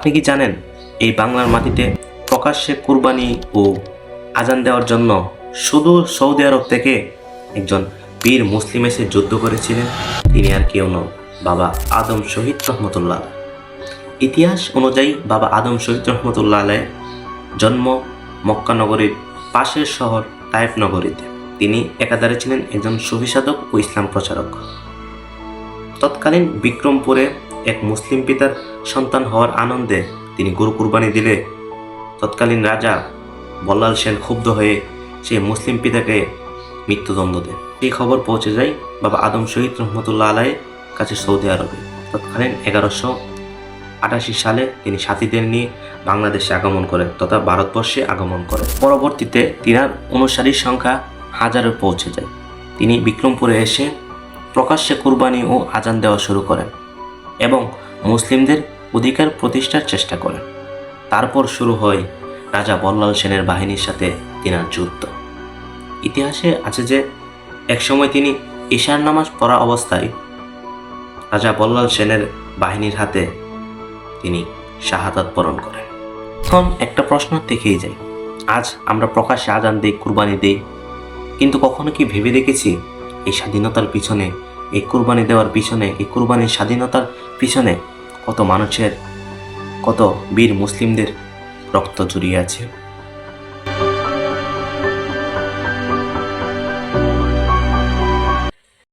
আপনি কি জানেন এই বাংলার মাটিতে প্রকাশ্যে কুরবানি ও আজান দেওয়ার জন্য শুধু সৌদি আরব থেকে একজন বীর মুসলিম এসে যুদ্ধ করেছিলেন? তিনি আর কেউ নন, বাবা আদম শহীদ রহমতুল্লাহ। ইতিহাস অনুযায়ী বাবা আদম শহীদ রহমতুল্লাহ আলাইয়ের জন্ম মক্কা নগরীর পাশের শহর তায়েফ নগরীতে। তিনি একাধারে ছিলেন একজন সুফি সাধক ও ইসলাম প্রচারক। তৎকালীন বিক্রমপুরে এক মুসলিম পিতার সন্তান হওয়ার আনন্দে তিনি গরু কুরবানি দিলে তৎকালীন রাজা বল্লাল সেন ক্ষুব্ধ হয়ে সেই মুসলিম পিতাকে মৃত্যুদণ্ড দেন। এই খবর পৌঁছে যায় বাবা আদম শহীদ রহমতুল্লাহ আলাইয়ের কাছে সৌদি আরবে। তৎকালীন 1188 সালে তিনি সাথীদের নিয়ে বাংলাদেশে আগমন করেন তথা ভারতবর্ষে আগমন করেন। পরবর্তীতে তিনার অনুসারীর সংখ্যা হাজারে পৌঁছে যায়। তিনি বিক্রমপুরে এসে প্রকাশ্যে কুরবানি ও আজান দেওয়া শুরু করেন এবং মুসলিমদের অধিকার প্রতিষ্ঠার চেষ্টা করেন। তারপর শুরু হয় রাজা বল্লাল সেনের বাহিনীর সাথে তিনার যুদ্ধ। ইতিহাসে আছে যে একসময় তিনি ঈশার নামাজ পড়া অবস্থায় রাজা বল্লাল সেনের বাহিনীর হাতে তিনি শাহাদাত বরণ করেন। এখন একটা প্রশ্ন থেকেই যায়, আজ আমরা প্রকাশ্যে আজান দিই, কুরবানি দিই, কিন্তু কখনো কি ভেবে দেখেছি এই স্বাধীনতার পিছনে, এই কুরবানি দেওয়ার পিছনে, এই কুরবানির স্বাধীনতার পিছনে কত মানুষের, কত বীর মুসলিমদের রক্ত জড়িয়ে আছে?